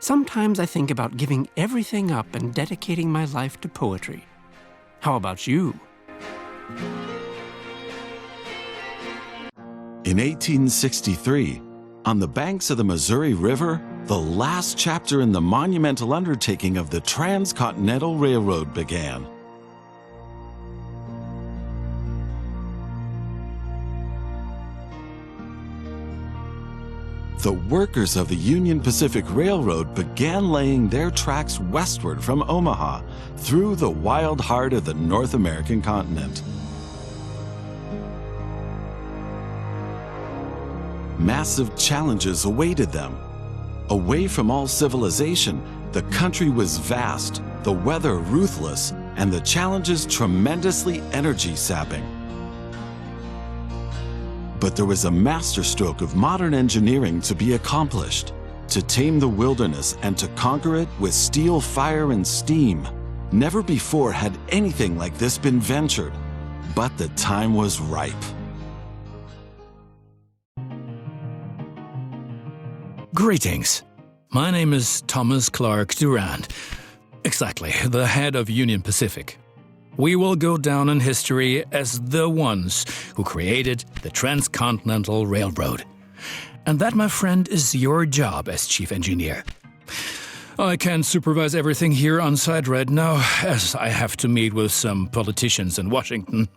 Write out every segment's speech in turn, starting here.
Sometimes I think about giving everything up and dedicating my life to poetry. How about you? In 1863, on the banks of the Missouri River, the last chapter in the monumental undertaking of the Transcontinental Railroad began. The workers of the Union Pacific Railroad began laying their tracks westward from Omaha through the wild heart of the North American continent. Massive challenges awaited them. Away from all civilization, the country was vast, the weather ruthless, and the challenges tremendously energy-sapping. But there was a masterstroke of modern engineering to be accomplished, to tame the wilderness and to conquer it with steel, fire, and steam. Never before had anything like this been ventured, but the time was ripe. Greetings. My name is Thomas Clark Durand. Exactly, the head of Union Pacific. We will go down in history as the ones who created the Transcontinental Railroad. And that, my friend, is your job as chief engineer. I can't supervise everything here on site right now, as I have to meet with some politicians in Washington.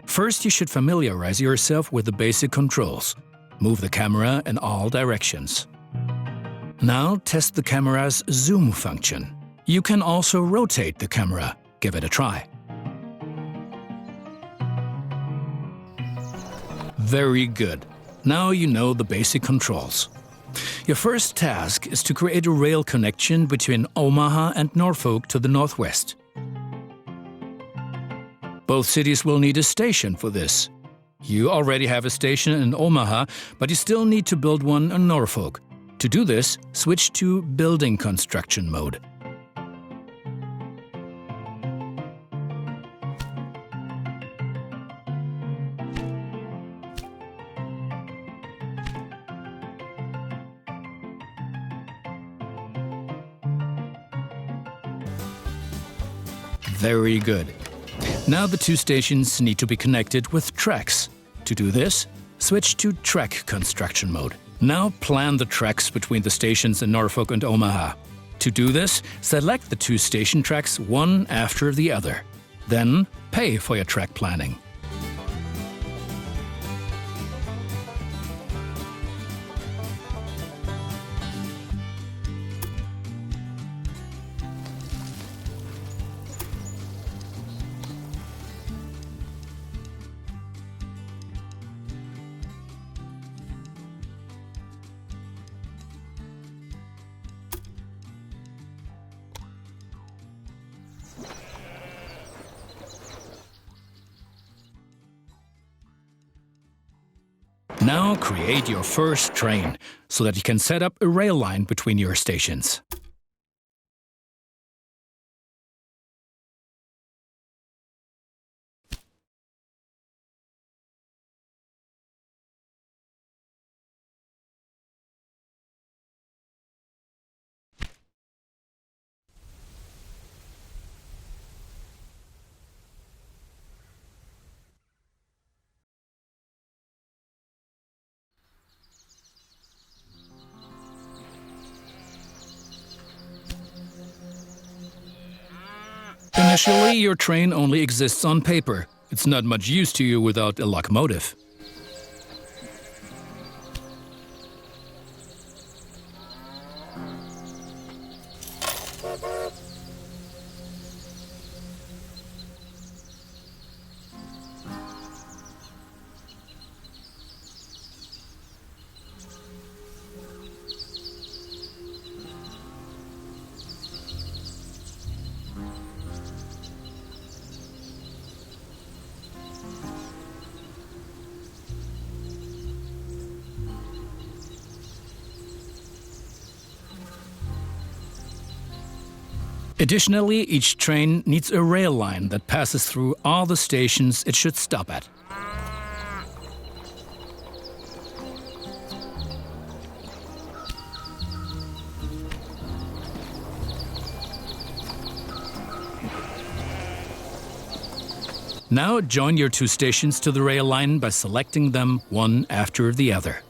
First, you should familiarize yourself with the basic controls. Move the camera in all directions. Now, test the camera's zoom function. You can also rotate the camera. Give it a try. Very good. Now you know the basic controls. Your first task is to create a rail connection between Omaha and Norfolk to the northwest. Both cities will need a station for this. You already have a station in Omaha, but you still need to build one in Norfolk. To do this, switch to building construction mode. Very good. Now the two stations need to be connected with tracks. To do this, switch to track construction mode. Now plan the tracks between the stations in Norfolk and Omaha. To do this, select the two station tracks one after the other. Then pay for your track planning. Now create your first train, so that you can set up a rail line between your stations. Initially, your train only exists on paper. It's not much use to you without a locomotive. Additionally, each train needs a rail line that passes through all the stations it should stop at. Now join your two stations to the rail line by selecting them one after the other.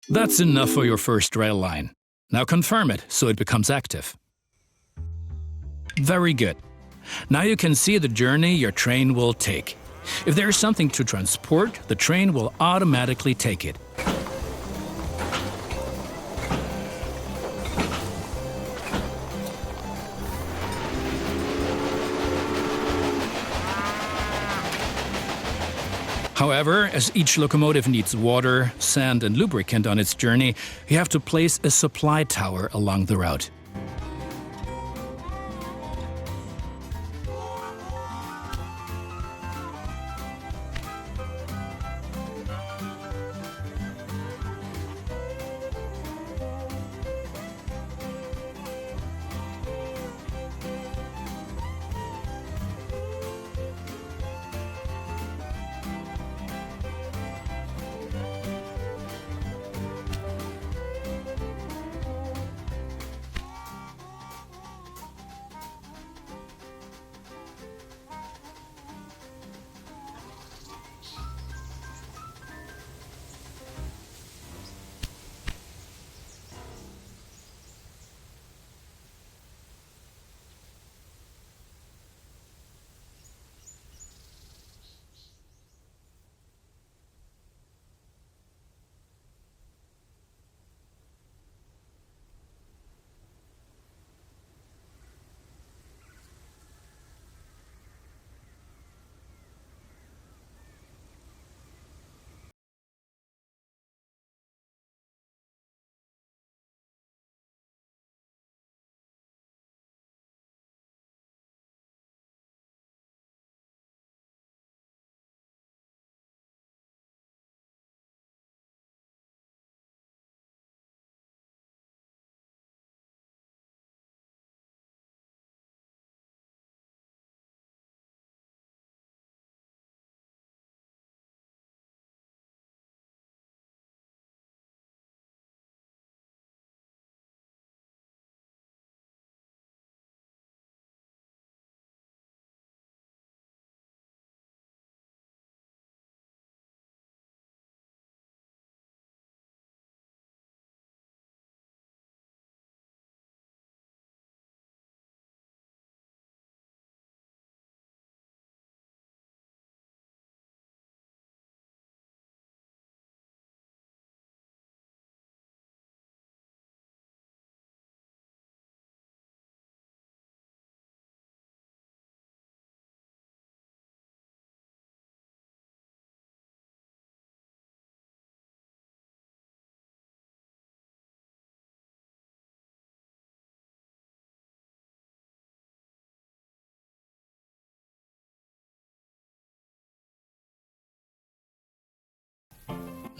That's enough for your first rail line. Now confirm it so it becomes active. Very good. Now you can see the journey your train will take. If there is something to transport, the train will automatically take it. However, as each locomotive needs water, sand, and lubricant on its journey, you have to place a supply tower along the route.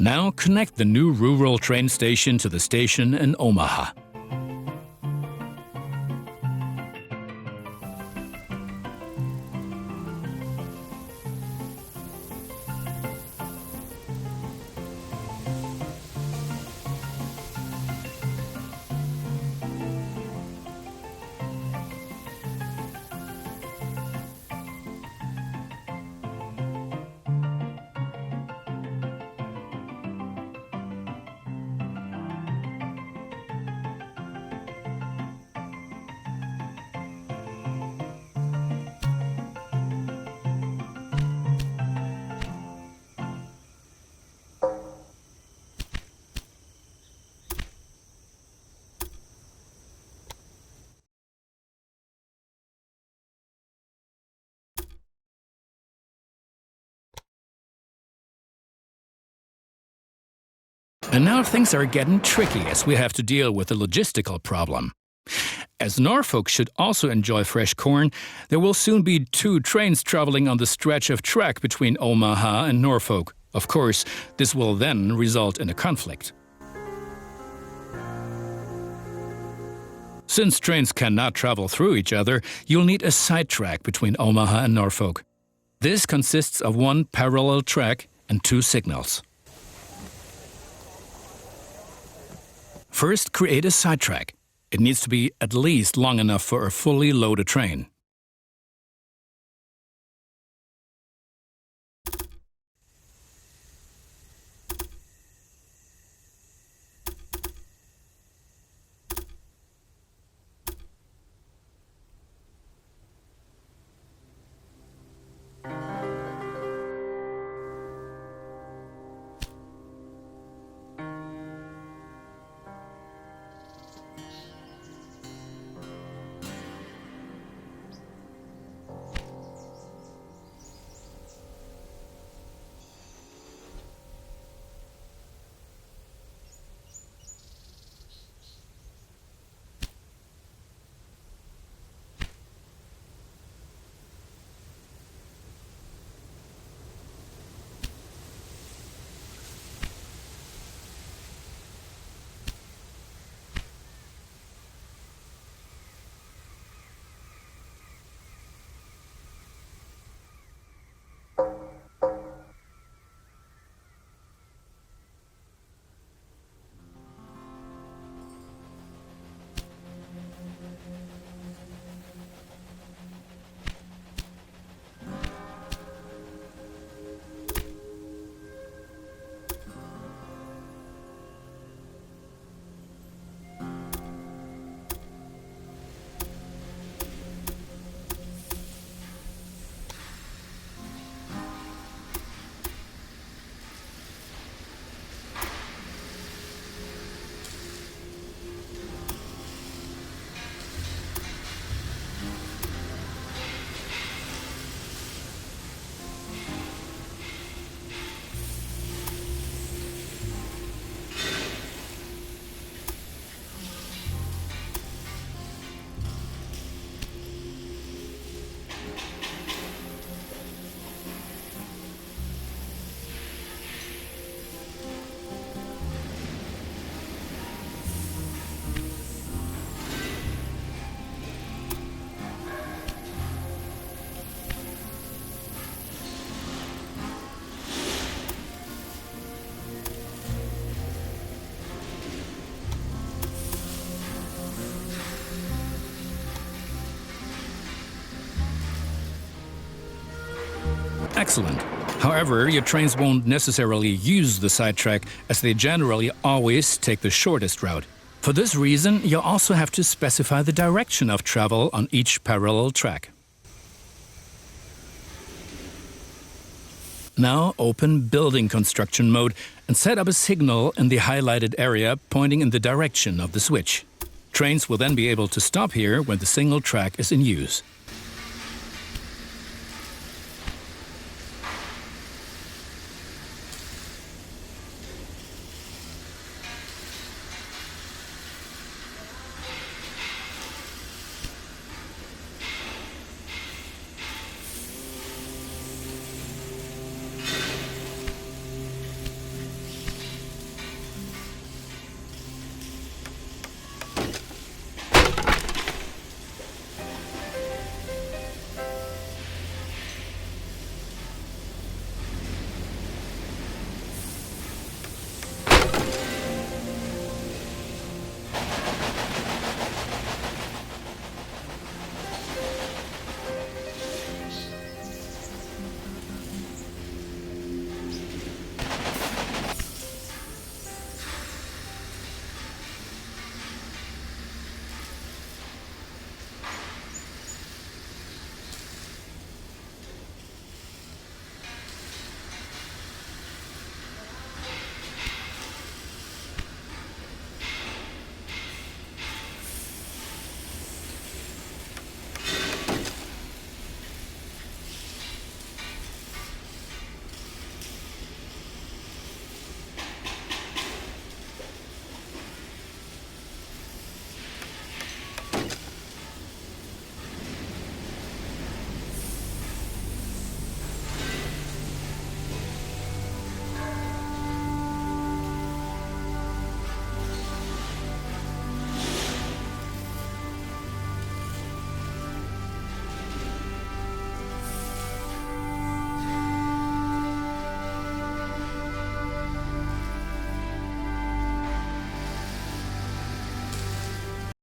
Now connect the new rural train station to the station in Omaha. And now things are getting tricky as we have to deal with a logistical problem. As Norfolk should also enjoy fresh corn, there will soon be 2 trains traveling on the stretch of track between Omaha and Norfolk. Of course, this will then result in a conflict. Since trains cannot travel through each other, you'll need a sidetrack between Omaha and Norfolk. This consists of 1 parallel track and 2 signals. First, create a sidetrack. It needs to be at least long enough for a fully loaded train. Excellent. However, your trains won't necessarily use the sidetrack, as they generally always take the shortest route. For this reason, you'll also have to specify the direction of travel on each parallel track. Now open Building Construction mode and set up a signal in the highlighted area pointing in the direction of the switch. Trains will then be able to stop here when the single track is in use.